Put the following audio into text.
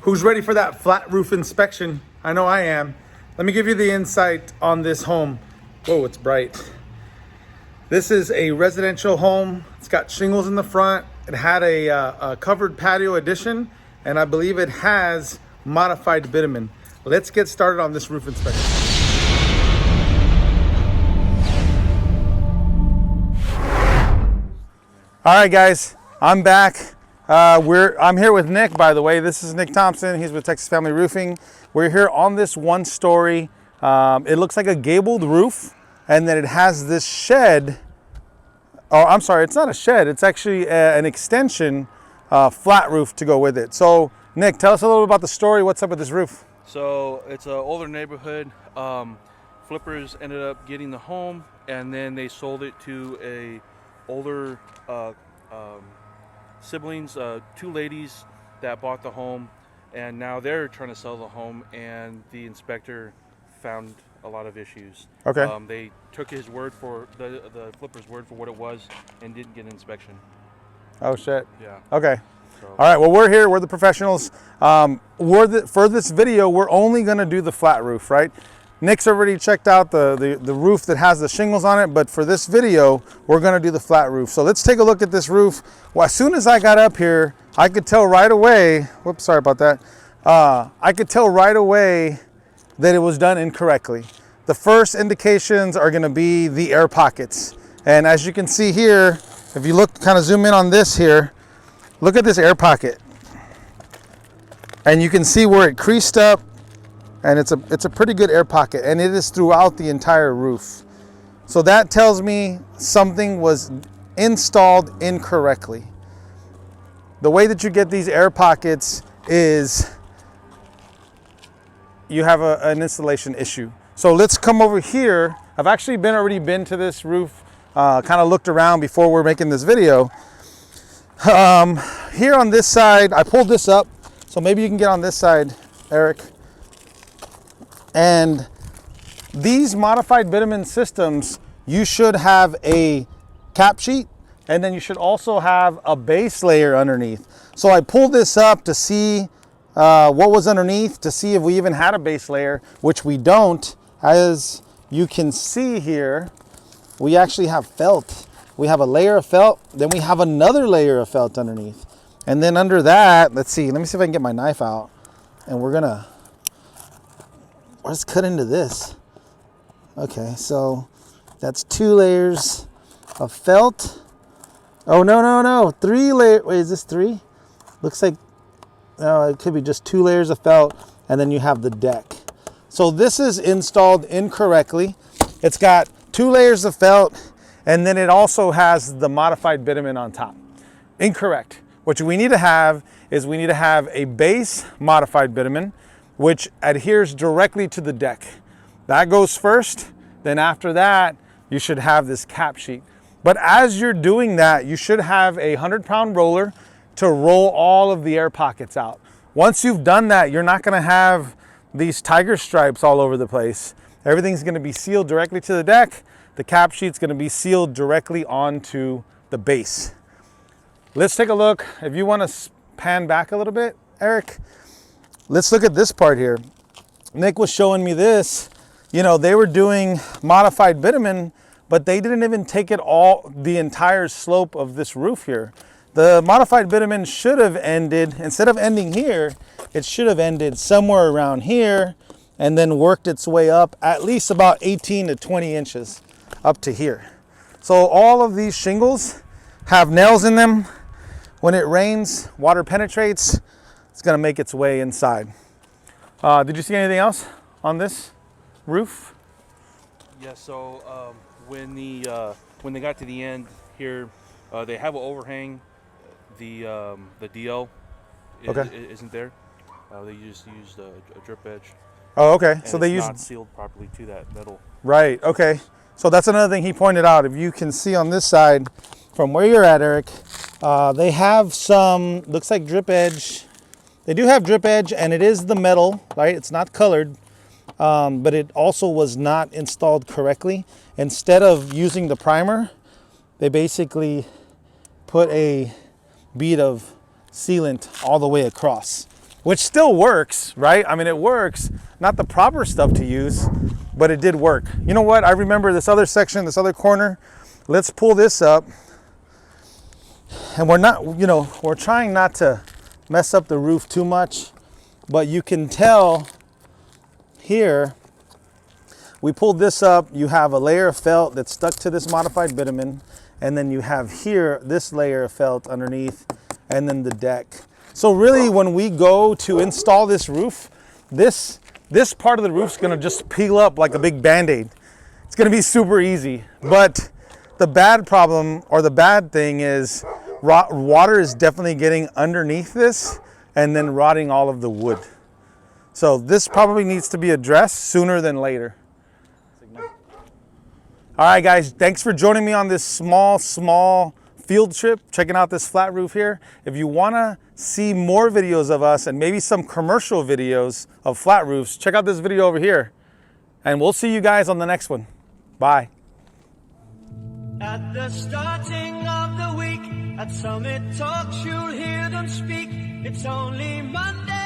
Who's ready for that flat roof inspection? I know I am. Let me give you the insight on this home. Whoa, it's bright. This is a residential home. It's got shingles in the front. It had a covered patio addition, and I believe it has modified bitumen. Let's get started on this roof inspection. All right, guys, I'm back. I'm here with Nick, by the way. This is Nick Thompson. He's with Texas Family Roofing. We're here on this one story. It looks like a gabled roof, and then it has this shed. Oh, I'm sorry, it's not a shed. It's actually an extension flat roof to go with it. So, Nick, tell us a little bit about the story. What's up with this roof? So it's an older neighborhood. Flippers ended up getting the home, and then they sold it to a older siblings, two ladies that bought the home, and now they're trying to sell the home, and the inspector found a lot of issues. Okay. They took his word for the flipper's word for what it was and didn't get an inspection. Oh, shit. Yeah. Okay. So. All right, well, we're here. We're the professionals. For this video, we're only going to do the flat roof, right? Nick's already checked out the roof that has the shingles on it, but for this video, we're gonna do the flat roof. So let's take a look at this roof. Well, as soon as I got up here, I could tell right away, whoops, sorry about that. I could tell right away that it was done incorrectly. The first indications are gonna be the air pockets. And as you can see here, if you look, kind of zoom in on this here, look at this air pocket. And you can see where it creased up, and it's a pretty good air pocket, and it is throughout the entire roof. So that tells me something was installed incorrectly. The way that you get these air pockets is you have an installation issue. So let's come over here. I've actually already been to this roof, kind of looked around before we're making this video. Here on this side, I pulled this up, so maybe you can get on this side, Eric. And these modified bitumen systems, you should have a cap sheet, and then you should also have a base layer underneath. So I pulled this up to see what was underneath, to see if we even had a base layer, which we don't. As you can see here, we actually have felt. We have a layer of felt, then we have another layer of felt underneath. And then under that, let me see if I can get my knife out, and let's cut into this. Okay, so that's 2 layers of felt. Oh, no. 3 layers. Wait, is this 3? Looks like, no, it could be just 2 layers of felt, and then you have the deck. So this is installed incorrectly. It's got 2 layers of felt, and then it also has the modified bitumen on top. Incorrect. What we need to have is we need to have a base modified bitumen, which adheres directly to the deck. That goes first, then after that, you should have this cap sheet. But as you're doing that, you should have a 100-pound roller to roll all of the air pockets out. Once you've done that, you're not gonna have these tiger stripes all over the place. Everything's gonna be sealed directly to the deck. The cap sheet's gonna be sealed directly onto the base. Let's take a look. If you wanna pan back a little bit, Eric, let's look at this part here. Nick was showing me this. You know, they were doing modified bitumen, but they didn't even take it the entire slope of this roof here. The modified bitumen should have ended, instead of ending here, it should have ended somewhere around here and then worked its way up at least about 18 to 20 inches up to here. So all of these shingles have nails in them. When it rains, water penetrates. It's gonna make its way inside. Did you see anything else on this roof? Yeah, so when they got to the end here, they have an overhang. The DL isn't there. They just used a drip edge. Oh, okay. And so they it's used not sealed properly to that metal. Right. Okay. So that's another thing he pointed out. If you can see on this side, from where you're at, Eric, they have some, looks like drip edge. They do have drip edge, and it is the metal, right? It's not colored, but it also was not installed correctly. Instead of using the primer, they basically put a bead of sealant all the way across. which still works, right? I mean, it works, not the proper stuff to use, but it did work. You know what? I remember this other section, this other corner. Let's pull this up. And we're not, you know, we're trying not to mess up the roof too much, but you can tell here, we pulled this up, you have a layer of felt that's stuck to this modified bitumen, and then you have here this layer of felt underneath, and then the deck. So really, when we go to install this roof, this part of the roof's gonna just peel up like a big Band-Aid. It's gonna be super easy, but the bad problem, or the bad thing, is water is definitely getting underneath this and then rotting all of the wood. So this probably needs to be addressed sooner than later. All right, guys, thanks for joining me on this small field trip, checking out this flat roof here. If you wanna see more videos of us and maybe some commercial videos of flat roofs, check out this video over here. And we'll see you guys on the next one. Bye. At the starting of the week, at Summit Talks, you'll hear them speak. It's only Monday.